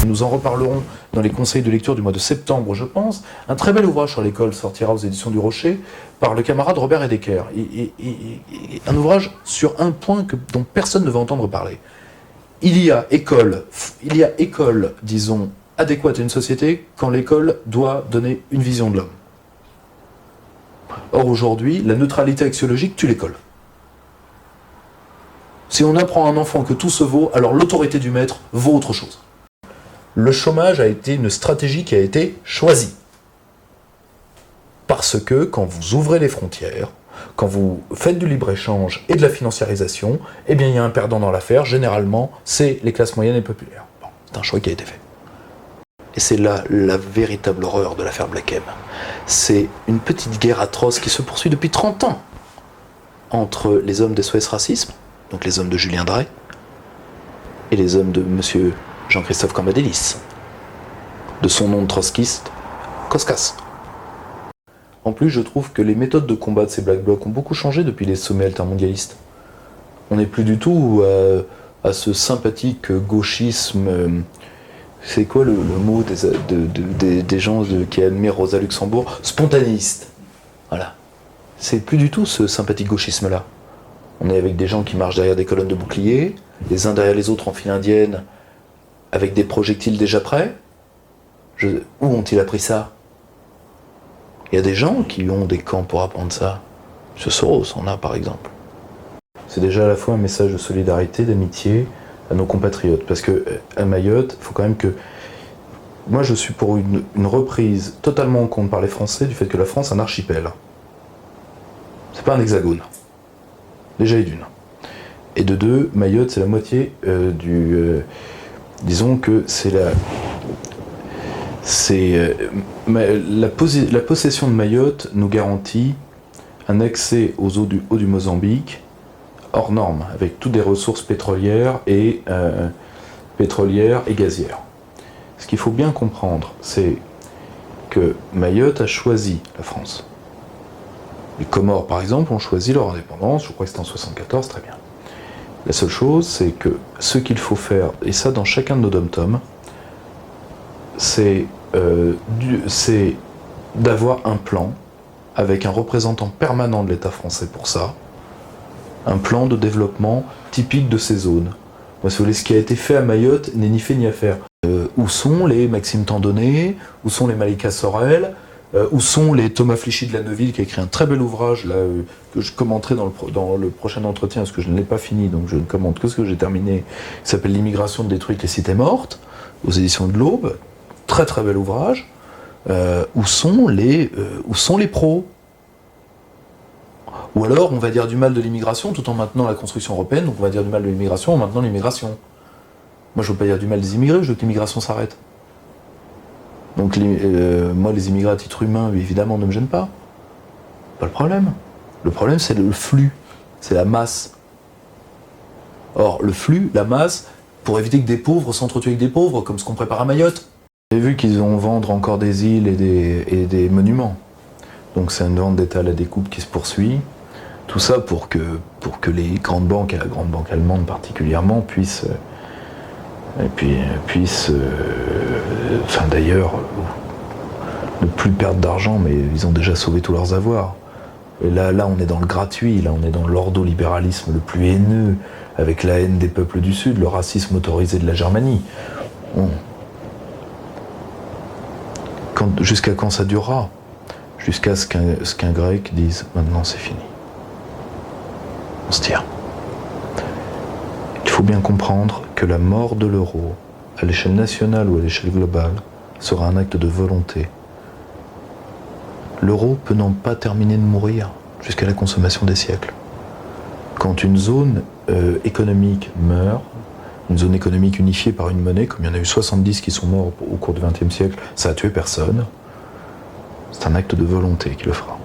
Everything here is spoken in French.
Nous en reparlerons dans les conseils de lecture du mois de septembre, je pense. Un très bel ouvrage sur l'école sortira aux éditions du Rocher par le camarade Robert Hedeker. Un ouvrage sur un point dont personne ne va entendre parler. Il y a école, disons, adéquate à une société quand l'école doit donner une vision de l'homme. Or aujourd'hui, la neutralité axiologique tue l'école. Si on apprend à un enfant que tout se vaut, alors l'autorité du maître vaut autre chose. Le chômage a été une stratégie qui a été choisie. Parce que quand vous ouvrez les frontières, quand vous faites du libre-échange et de la financiarisation, eh bien il y a un perdant dans l'affaire, généralement, c'est les classes moyennes et populaires. Bon, c'est un choix qui a été fait. Et c'est là la véritable horreur de l'affaire Black M. C'est une petite guerre atroce qui se poursuit depuis 30 ans entre les hommes d'SOS Racisme, donc les hommes de Julien Drey, et les hommes de monsieur Jean-Christophe Cambadélis, de son nom de trotskiste, Koskas. En plus, je trouve que les méthodes de combat de ces Black Blocs ont beaucoup changé depuis les sommets altermondialistes. On n'est plus du tout à ce sympathique gauchisme. C'est quoi le mot des gens qui admirent Rosa Luxembourg? Spontanéiste. Voilà. C'est plus du tout ce sympathique gauchisme-là. On est avec des gens qui marchent derrière des colonnes de boucliers, les uns derrière les autres en file indienne, avec des projectiles déjà prêts. Où ont-ils appris ça? Il y a des gens qui ont des camps pour apprendre ça. M. Soros en a, par exemple. C'est déjà à la fois un message de solidarité, d'amitié à nos compatriotes. Parce qu'à Mayotte, il faut quand même que... Moi, je suis pour une reprise totalement en compte par les Français du fait que la France est un archipel. C'est pas un hexagone. Déjà et d'une. Et de deux, Mayotte, c'est la moitié disons que c'est la possession de Mayotte nous garantit un accès aux eaux du Mozambique hors norme, avec toutes des ressources pétrolières et gazières. Ce qu'il faut bien comprendre, c'est que Mayotte a choisi la France. Les Comores, par exemple, ont choisi leur indépendance, je crois que c'était en 1974, très bien. La seule chose, c'est que ce qu'il faut faire, et ça dans chacun de nos dom-toms, c'est d'avoir un plan avec un représentant permanent de l'État français pour ça, un plan de développement typique de ces zones. Moi, si vous voulez, ce qui a été fait à Mayotte n'est ni fait ni à faire. Où sont les Maxime Tandonnet? Où sont les Malika Sorel? Où sont les Thomas Flichy de la Neuville qui a écrit un très bel ouvrage là, que je commenterai dans le prochain entretien parce que je ne l'ai pas fini, donc je ne commente que ce que j'ai terminé, qui s'appelle L'immigration détruite, les cités mortes, aux éditions de l'Aube. Très très bel ouvrage. Où sont les pros? Ou alors on va dire du mal de l'immigration tout en maintenant la construction européenne, donc on va dire du mal de l'immigration en maintenant l'immigration. Moi je veux pas dire du mal des immigrés, je veux que l'immigration s'arrête. Donc moi les immigrés à titre humain évidemment ne me gênent pas. Pas le problème. Le problème c'est le flux, c'est la masse. Or le flux, la masse, pour éviter que des pauvres s'entretuent avec des pauvres, comme ce qu'on prépare à Mayotte. J'ai vu qu'ils vont vendre encore des îles et des monuments. Donc c'est une vente d'État à la découpe qui se poursuit. Tout ça pour que les grandes banques, et la grande banque allemande particulièrement, puissent d'ailleurs, ne plus perdre d'argent, mais ils ont déjà sauvé tous leurs avoirs. Et là, on est dans le gratuit, là, on est dans l'ordolibéralisme le plus haineux, avec la haine des peuples du Sud, le racisme autorisé de la Germanie. Jusqu'à quand ça durera? Jusqu'à ce qu'un Grec dise « maintenant c'est fini ». On se tire. Il faut bien comprendre que la mort de l'euro, à l'échelle nationale ou à l'échelle globale, sera un acte de volonté. L'euro peut non pas terminer de mourir jusqu'à la consommation des siècles. Quand une zone économique meurt, une zone économique unifiée par une monnaie, comme il y en a eu 70 qui sont morts au cours du XXe siècle, ça a tué personne. C'est un acte de volonté qui le fera.